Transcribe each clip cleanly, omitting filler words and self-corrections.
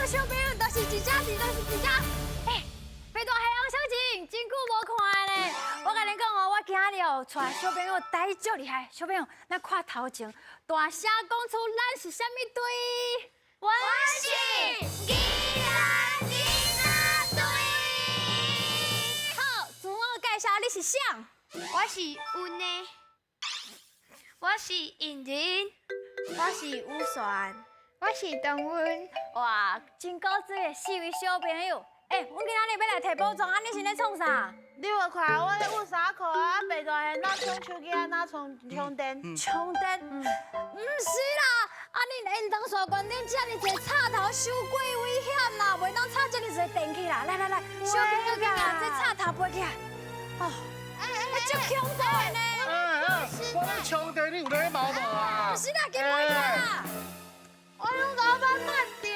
小朋友都是一家子，都是一家。哎，飞大海洋小姐，真久无看咧。我甲你讲哦，我今日哦带小朋友带足厉害。小朋友，咱看头前，大声讲出咱是啥物队？我是宜兰囡仔队。好，自我介绍，你是谁？我是温的，我是尹仁，我是吴璇，我是东温。哇，真高追的4位小朋友。哎，阮今仔日要来提补妆，你是咧创啥？你有看我咧舞衫裤啊，白大汉哪冲手机啊，哪充电？充电？唔是啦，恁延长线关顶遮尔济插头，伤过危险啦，袂当插遮尔济电器啦。来，小朋友囝啊，这插头背起来。哦，足恐怖的呢！我咧充电，你有咧毛毛啊？不是啦，给背起来啦。我拢甲我把断掉。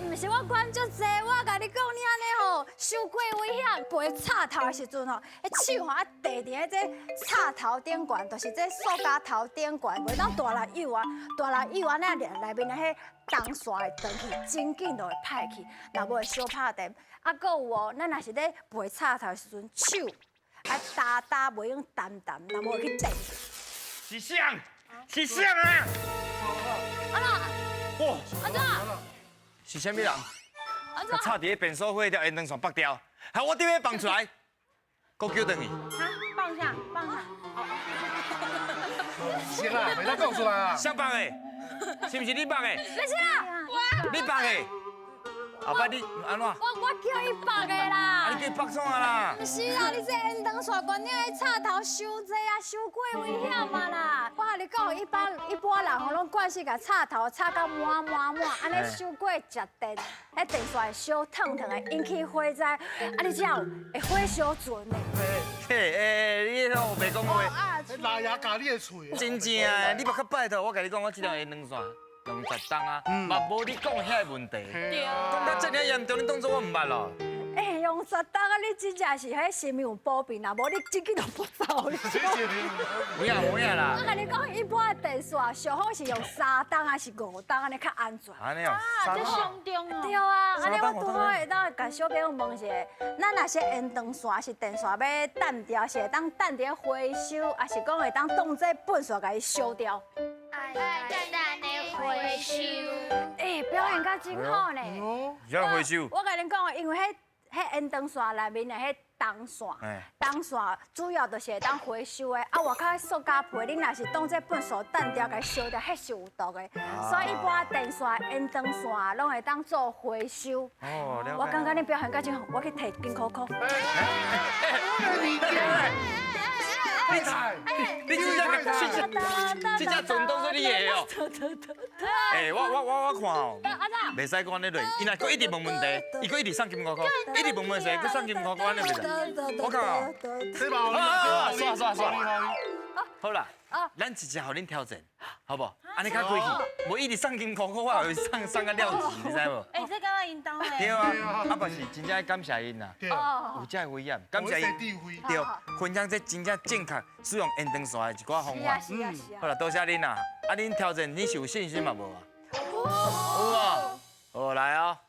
唔是我管足济，我甲你讲，你安尼吼，伤过危险，背插头的时阵吼，迄手吼地伫这插头顶悬，就是这塑胶头顶悬，袂当大力油啊，大力油啊，那内面的迄铜线会断去，真紧就会歹去，若无会小拍电。啊，搁有哦，咱若是咧背插头的时阵，手打袂用淡，若无会去电。是像啊！啊啦，哇，安怎？是啥物人？安甲插伫咧便所会条延长线拔掉，害我伫要放出来，搁叫转去。啊，放下。行啦，袂当讲出来啊！谁放的？是毋是你放的？不是啦，你放的？后摆你安怎？我叫伊绑的啦。啊，你叫伊放创啊啦？不是啦，你这延长线关顶的插头伤济啊，伤过危险嘛啦。我甲你讲，一般人吼拢惯势甲插头插到满，安尼伤过食电，迄电线会烧烫的，引起火灾，啊你才有会火烧准的。嘿，你迄个白讲话，拉牙咬你的嘴。真正的，你别较拜托，我甲你讲，我这条延长线20档啊，嘛无你讲遐个问题。讲到这么严重，你当作我唔捌咯？哎，用10档啊，你真正是迄生命有保庇啦，无你真紧就不走你。有影啦我。甲你讲，一般的电线上好是用3档还是5档，安尼较安全。安尼哦，这胸中哦。对啊，安尼我3档拄好会当甲小朋友问一下，咱若是延长线是电线要断掉，是会当断伫回收，还是讲会当当做本线甲伊烧掉？爱蛋的回收。哎，表现甲真好呢。要回收。我甲恁讲，因为迄延长线内面的迄铜线，铜线主要就是会当回收的。啊，外口迄塑胶皮，恁若是当做粪扫弹掉，甲伊烧掉，迄是有毒的。所以一般电线、延长线拢会当做回收。哦，了解。我感觉你表现甲真好，我去摕金箍箍。你猜？你这只船都是你的哦。哎，我看哦，袂使讲咧落，伊若佫一直问问题，伊佫一直送金箍箍，一直问问题，佫送金箍箍，安尼袂使。我讲哦，耍。好啦，咱直接互恁挑战，好不？安尼较开气，无一直送金箍箍，我会送个了钱，你知无？哎，这敢若引导对嘞。啊，啊，但是真正感谢因呐，有这危险，感谢因。对，分享这真正正确使用延长线的一寡方法。是啊。好啦，多谢恁啦，啊，恁挑战你是有信心嘛无啊？有啊，好来啊，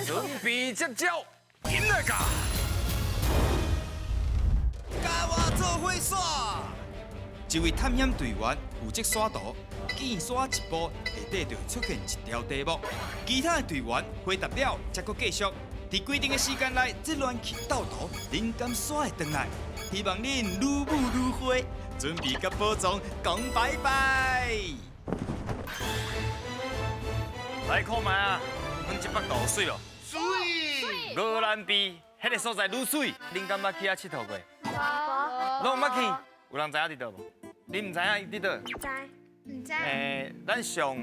准备接招，赢了噶！甲我做伙耍。一位探险队员负责耍图，见耍一步，下底就会出现一条题目，其他的队员回答了，才搁继续。伫规定的时间内，这乱去斗图，恁敢耍会转来？希望恁如母如花，准备甲宝藏讲拜拜。来看卖啊，阮这北岛有水哦，水。鹅兰比迄个所在愈水，恁敢捌去遐佚佗过？拢捌去？有人知影伫倒无？你唔知影伊伫倒？唔知。咱上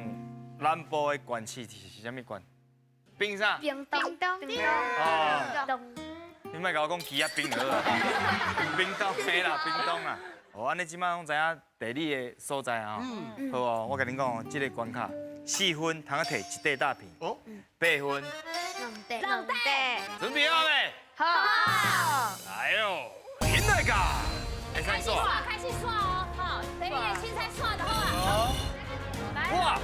南部的县市是啥物县？冰啥？冰东。哦，你莫甲我讲鸡啊冰鹅啊，冰东嘿啦，冰东啊。哦，安尼即摆拢知影地理的所在啊。好哦，我甲恁讲哦，即个关卡4分通摕1块大片，8分。两袋。准备好未？好。来哦，赢了个！会使耍。开始耍哦，好，等你的青菜耍就好啊。好。哇！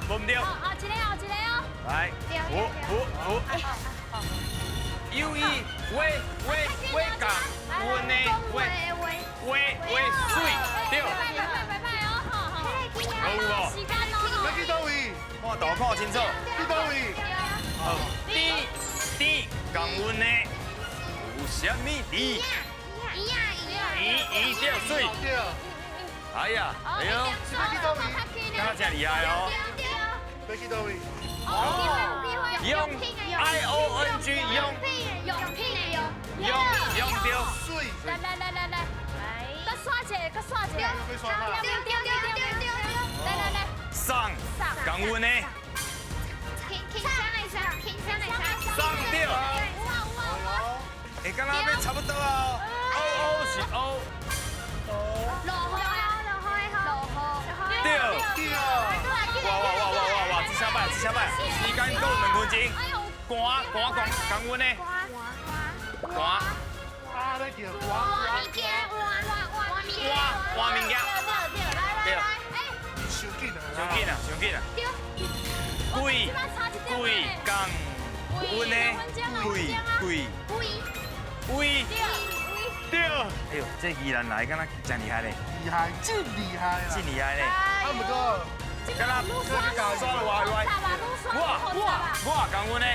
无唔对。哦，一个哦，一个哦。来，有意为港温的为水对。有无？时间哦。要去倒位？看图看清楚。去倒位？好，D港温的有啥物D？一对水。对。哎呀，哎呦，要去倒位？刚刚真厉害哦。要去倒位？用 IONG 用掉。水。来，搁刷一个，搁刷一个。要刷嘛？来，上港温的上掉。哎，刚刚要差不多啊。O 是 O。对。哇！只下摆，时间够2分钟。赶，港温的。赶。啊，那条换物件。对。上紧啊！上紧啊！贵港温的贵。对。哎呦，这宜兰来，敢若真厉害嘞！厉害，真厉害啦！真厉害嘞！啊，不过，敢若刷了歪。我港温的。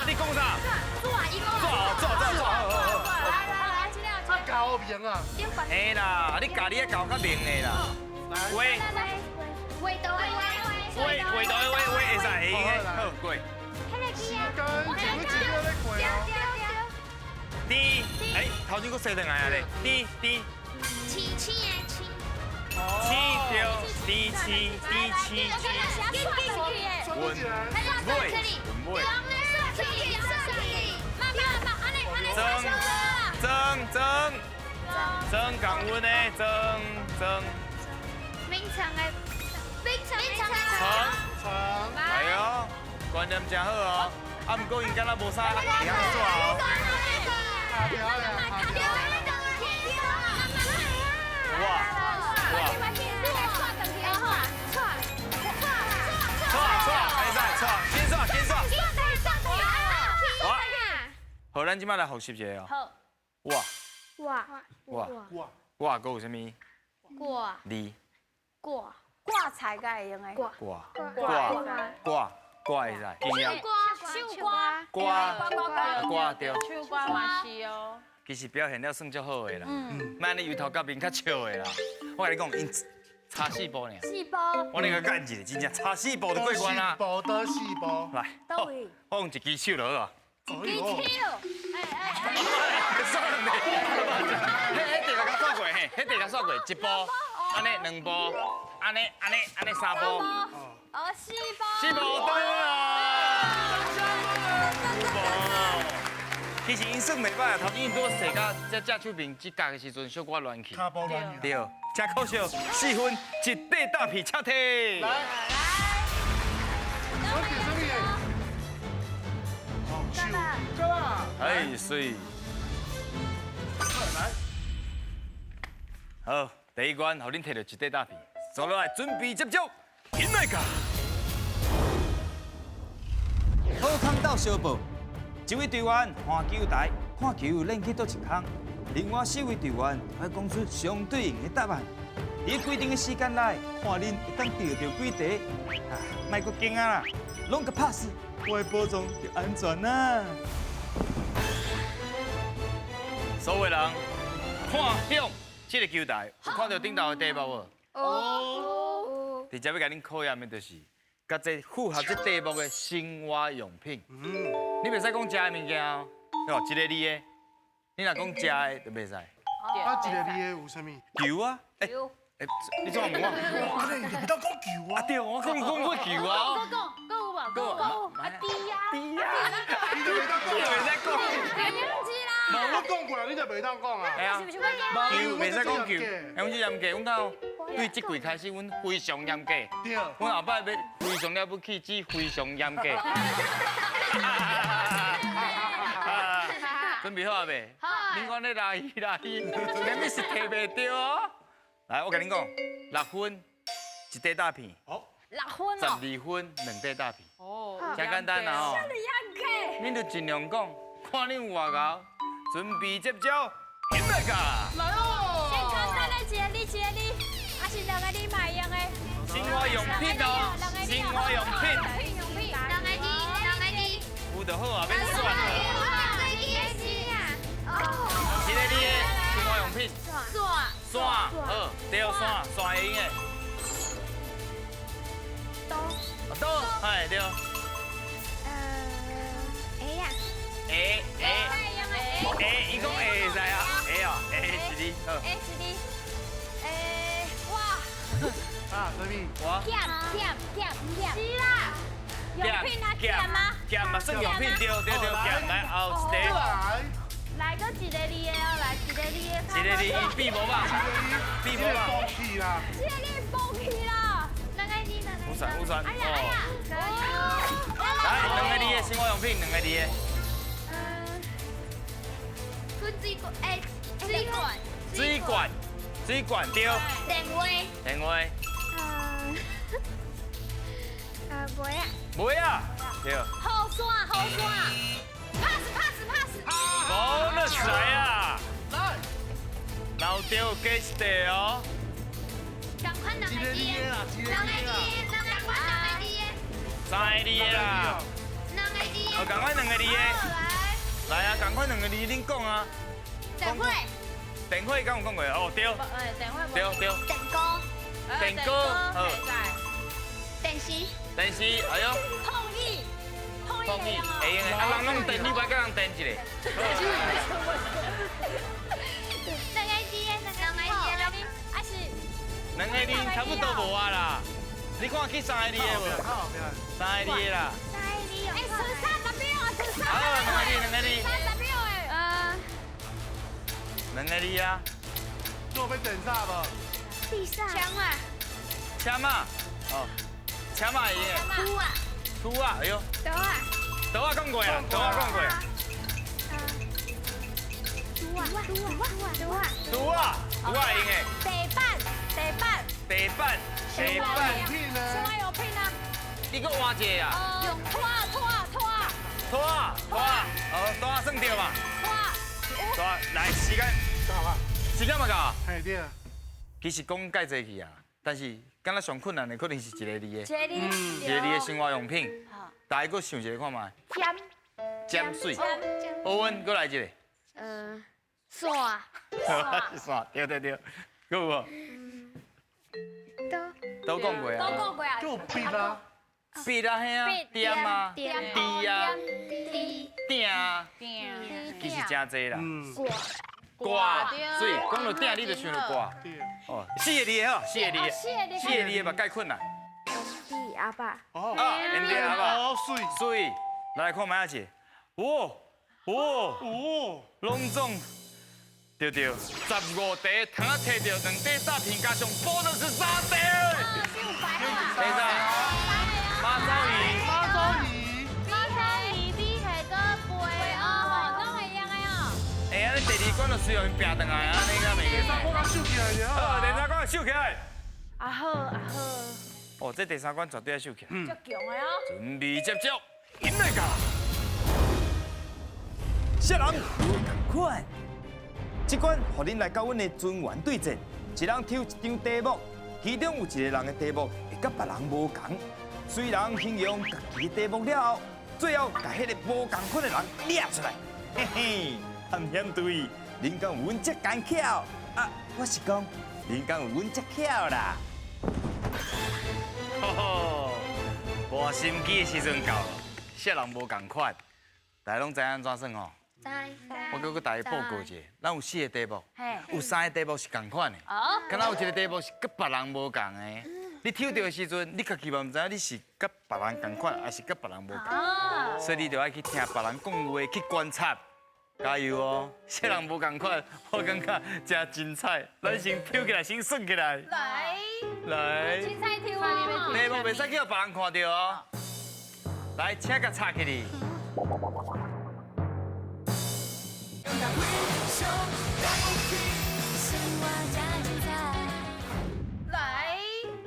你讲啥？啊，高明啊！嘿啦，你家己要搞较明的啦。喂，味道会使会用的，好过。D， 哎，头先佫说转来啊咧，D，增港温的增。哎呦，观念真好哦，啊，不过因敢若无啥会晓耍哦。先耍。好，咱即摆来学习一下哦。好。我还有啥物？字。挂彩该会用的。挂会使，经验。手瓜。挂对。手瓜嘛是哦。其实表现了算足好的啦，莫安尼由头到面较笑的啦。我甲你讲，因差4步呢。4步。我那个干一个，真正差4步就过关啦。多4步。来，我用一支手落啊。一手。算了没？迄地方甲煞过，迄地方煞过1步，安尼2步，安尼3步。哦，4步。 4步对啊。5步。其实因算袂歹，头前因拄踅到这手柄指甲的时阵，小可乱去。骹步乱对，真可惜，4分一块大皮插体。来，什么？好，手，够啦。哎，水。来。好，第一关，互恁摕到一块大皮，坐落来准备接触。In my god！好康到小报，一位队员换球台，看球扔去倒一空，另外4位队员要讲出相对应的答案。伫规定的时间内，看恁会当钓到几题。啊，莫阁惊啊啦，拢个 pass， 我的保障就安全啦。所有人看向这个球台，有看到顶头的题目无？直接要甲恁考验的就是，甲这符合这题目的生活用品。你袂使讲食的物件哦，哦，一个你的，你若讲食的就袂使。啊，一个你的有啥物？球啊，你怎问我？啊，你就袂当讲球啊？对，我讲过球啊。你就袂当讲，袂使讲。无我讲过啊，你就袂当讲啊。系啊，球袂使讲球，用这严格，阮到对这季开始，阮非常严格。对。阮后摆要非常了不起，只非常严格。准备好了未？好。恁看你来，连你是摕袂着哦。来，我跟你讲，6分，一块大片。好。6分哦。 12分2块大片，哦，真简单啊吼。你样恁就尽量讲，看恁有外高，准备接招，现在噶。来哦！先简单的一个你，还是2个你买用的。生活用品哦，生活用品，用品。两个字，有就好啊，免算了。一个你的生活用品，线，好，对，线会用的。刀，哎对。A，伊讲 A 会使啊，A 哦，A 一字，好。哇，啊，什么？我是啦。用品啊，剑吗？剑嘛算用品，对，剑来后一个，来，来个一个你的哦，来一个你的。一个你比无吧，比无吧。放弃啦！这个你放弃啦。有算，哎呀，来，2个你的生活用品，2个你的。水管对。电话。袂啊，对。好线，pass。bonus 来啊！来，老丢给一个哦。一个你的啦，一个你的啦。 3个你的啦，哦，赶快2个你的，来啊，赶快2个你恁讲啊。电话敢有讲过？哦，对，对，电歌，好，电视，哎呦，碰碰会用的，啊，人拢电，你歹甲人电一个。还是2个你差不多无啊啦，你看去3个你的无？3个你的啦，剩30秒啊，剩30秒。好，2个你30秒诶。 ，2个你啊，做要电啥无？车嘛，哦，车嘛会用的，拄啊，哎呦，倒啊讲过啊，倒啊讲过啊，拄啊会用的，地板，用品呢？生活用品啊，你搁换一个啊？拖，哦，拖算对嘛？拖，来时间，时间嘛到。嘿对。其实讲介济去啊，但是敢若上困难的可能是一个你的，这里一个你的生活用品。大家搁想一个看卖，尖水，欧文搁来一个，刷，线，对，搁有无？都讲过啊，都讲过啊，就笔啦，笔啦嘿啊，点啊，点滴啊，鼎啊，点其实真济啦。挂，所以讲到鼎，你就想到挂。对。哦，4个你的好，4个你的，4个你的嘛介困难。哦，啊，连着好不好？哦，水，水，来看卖一下，拢总，对，15题，通啊摕到2块大片加上bonus3题。第三，马超鱼，马周仪，哎，安尼第2关就需要因拼转来，安尼敢袂第三用。关秀起来就好好，第啊。 3关秀起来。啊好。哦，这第3关绝对要秀起来。足强的哦。准备接招，现在噶。小人有同款，这关互恁来到阮的尊元对战，一人抽一张题目，其中有一个人的题目会甲别人无同。虽然形容家己的题目了后，最后把迄个无同款的人掠出来。嘿嘿，探险队，恁敢有阮这干巧？啊，我是讲，恁敢有阮这巧啦？吼吼，磨心机的时阵到了，小人无共款，大家拢知影安怎算吼？我搁大家报告一下，咱有4个题目，有3个题目是共款的，敢若有一个题目是甲别人无共的。你抽到的时阵，你家己嘛唔知影你是甲别人共款，还是甲别人无共，所以你就爱去听别人讲话，去观察。加油哦！小人无共款，我感觉真精彩，咱先抽起来，先算起来。来，青菜挑啊！题目袂使叫别人看到哦。来，请甲插起哩。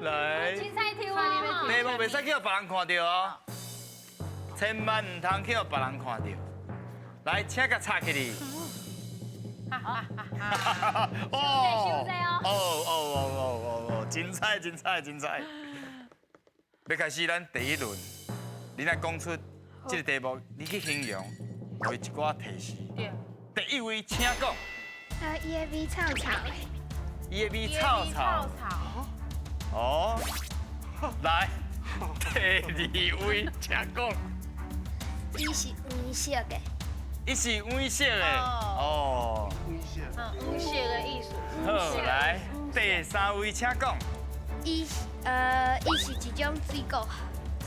来，青菜挑啊！题袂使去互别人看到哦，千万唔通去互别人看到。来，请甲插起你。哦，精彩！要开始咱第一轮，你来讲出这个题目，你去形容，为一寡提示。对。第一位，请讲。伊的味臭臭的。伊的味臭臭。哦。来，第二位，请讲。伊是黄色的。伊是黄色的。哦。黄色的意思。好，来，第三位，请讲。伊是一种水果。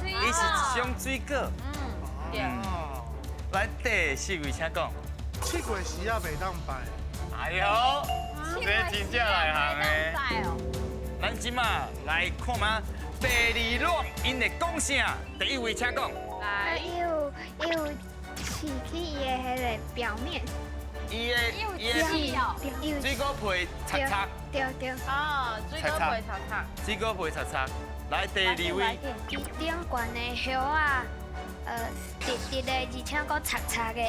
伊是一种水果。对。来，第四位，请讲。七月时啊，袂当摆。哎呦，这真正内行的。咱即马来看嘛，第二轮因会讲啥？第一位，请讲。来。伊有刺去伊的迄个表面。伊的水果皮擦擦。对。哦，水果皮擦擦。水果皮擦擦。来，第二位。伊顶悬的叶啊，直直的，而且佫擦擦的。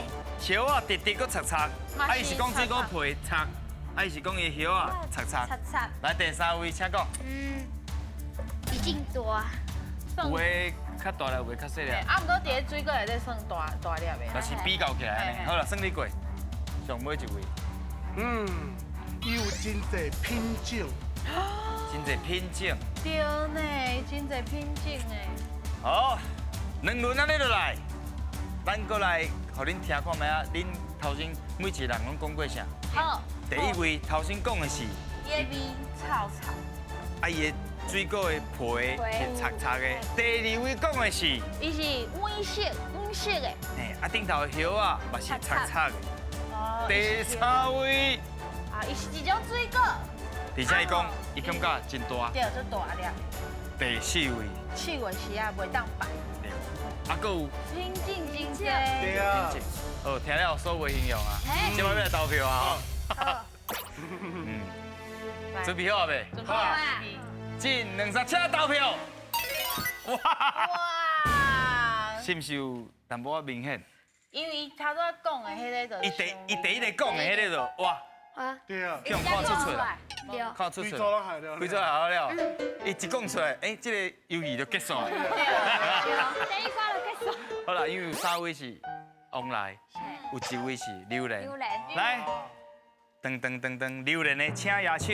叶啊，直直佫擦擦。啊，伊是讲水果皮擦，啊，伊是讲伊叶啊擦擦。来，第三位，请讲。已经大。有诶较大粒，有诶较细粒。啊，毋过伫咧水果内底算大粒的。但是比较起来呢，好啦，算你过，上尾一位。伊有真侪品种。真侪品种。对呢，真侪品种呢。好，两轮安尼落来，咱过来，互恁听看觅啊，恁头先每一个人拢讲过啥？好。第一位头先讲的是椰味臭臭。啊，伊的水果的皮是擦擦的。第二位讲的是，伊是黄色的。嘿，啊顶头的叶啊嘛是擦擦的。哦。第三位，啊，伊是一种水果。而且伊讲，伊感觉真大。对，真大粒。第四位，七月时啊，袂当摆。对，啊，佫有品种真济。对啊。哦，听了所有形容啊，今晚要来投票啊！准备好了未？准备好。进2、3，请投票。哇！是毋是有淡薄仔明显？因为伊头拄仔讲的迄个就。伊第一个讲的迄个就哇，对啊。叫看出出来，对。看出出规组拢害了。规组好了，伊一讲出来，这个游戏就结束了。第一关就结束。好啦，因为有3位是往来，有1位是榴莲。来，噔，榴莲的请野手。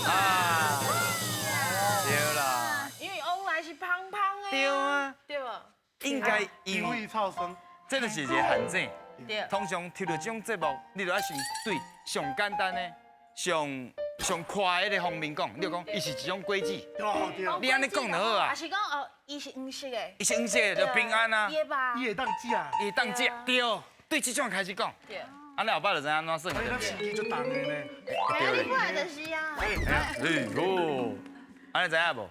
啊，对啦。因为往来是胖胖的。对啊。对无？应该因为臭生。这就是一个陷阱。对。通常抽到这种节目，你就要先对上简单的、上快的方面讲，你就讲伊是一种轨迹。对。你安尼讲就好啊。也是讲伊是黄色的。伊是黄色的，就平安啊。伊吧。伊会当食。伊当食，对，对这种开始讲。对。安尼后摆就知影安怎算。咱时机就重的呢。对。你过来就是啊。哦，安尼知影无？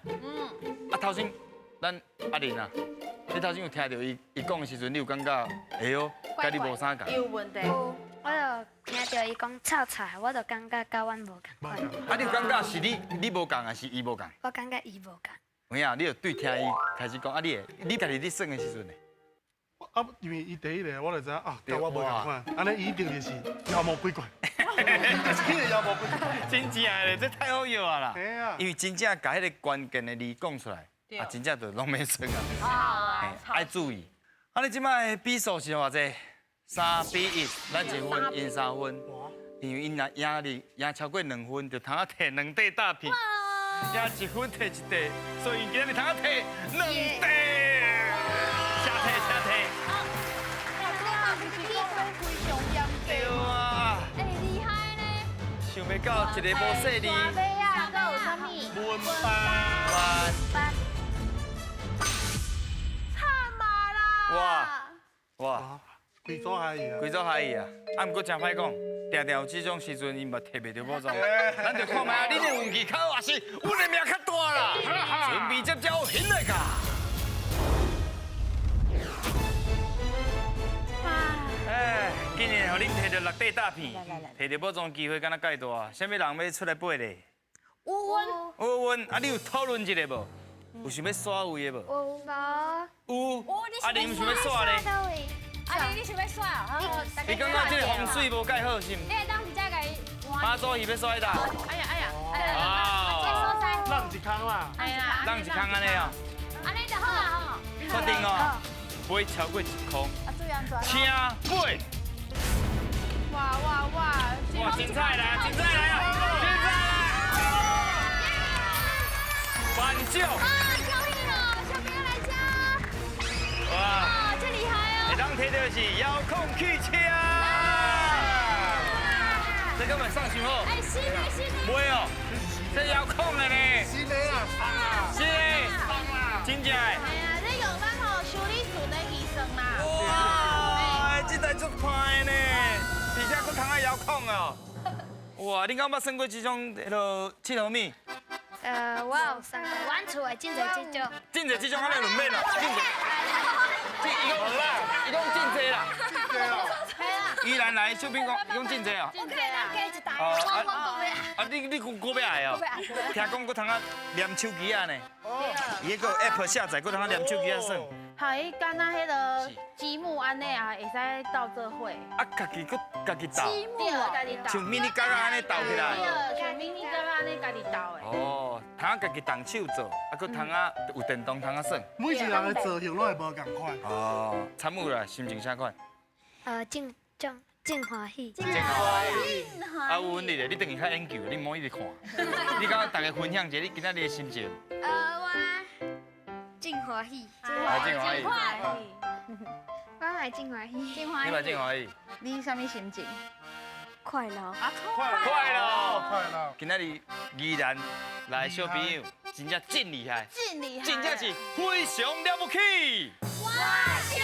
啊，头先咱阿玲啊，你头先有听到伊讲的时阵，你有感觉哎呦，甲你无啥共？有问题。我就听到伊讲臭臭，我就感觉甲阮无共款。啊，你有感觉是你无共，还是伊无共？我感觉伊无共。有影，你就对听伊开始讲，啊，你家己你算的时阵呢？啊，因为伊第一个我就知影啊，甲我无共款，安尼伊一定就是妖魔鬼怪。就是妖魔鬼怪。真正的，这太好笑啊啦！嘿啊。因为真正把迄个关键的字讲出来，啊，真正就拢袂算啊。啊。爱注意。啊，你即摆的比数是偌济？3比1，咱1分，因3分。因为因若赢超过2分，就通啊摕2块大片。赢1分摕1块，所以今日通啊摕2块。下摕。对啊。厉害呢！想要到一个无细字。下个有啥物？文班。差马啦！哇，规组海伊啊。规组海伊啊！啊，毋过真歹讲，定定有这种时阵，伊嘛摕袂到宝藏。咱就看卖啊，你的运气较好，还是阮的命较大啦？准备接招，现来卡。哎，今日互恁摕到6块大片，摕到宝藏机会敢若介大？啥物人要出来背咧？有阮。有阮，啊，你有讨论一下无？有想要耍位的无？有有。啊，你唔想要耍咧？你想要耍啊？你感觉这个风水无介好是毋？你会当直接甲伊换。马祖鱼要耍到。哎呀哎呀，哦，让一康啦，哎呀，让一康安尼哦，安尼就好啊，确定哦，不会超过1箍，啊，注意安全。请8。哇哇哇，哇，精彩啦，精彩来了，精彩啦！挽救！啊，恭喜哦，小朋友来家。哇，啊，这厉害哦。会当摕到是遥控汽车。这根本上上好。哎，新的。袂哦，这遥控的呢。新的啊，放啊，是的，放啦，真正的。哎呀，这用咱吼修理厝的医生啦。哇，这台足歹呢，而且佫通啊遥控哦。哇，你敢捌算过这种迄落佚佗物？我有上过，阮厝的真侪这种。真侪这种安尼轮免咯，伊讲真侪啦。宜兰来小品讲，伊讲真侪哦。我可以当加一台。啊，你过要来哦？听讲佫通啊念手机啊呢。伊迄个 app 下载，佫通啊念手机啊算。好，伊敢若迄个积木安尼啊，会使斗做伙。啊，家己斗，对，家己斗。像迷你嘎嘎安尼斗起来。对，像迷你哥安尼家己斗的。哦，通啊家己动手做，啊，佫通啊有电动通啊算。每一个人的作用拢会无共款。哦，参悟啦，心情啥款？真欢喜。真欢喜。啊，有问题咧，你等于较研究，你莫一直看。你甲大家分享一下你今仔日的心情。我真欢喜。啊，真欢喜。我嘛真欢喜。真欢喜。你嘛真欢喜。你什么心情？快乐。快乐。快乐。今仔日宜兰来的小朋友，真正真厉害，真厉害。真正是非常了不起。哇，笑。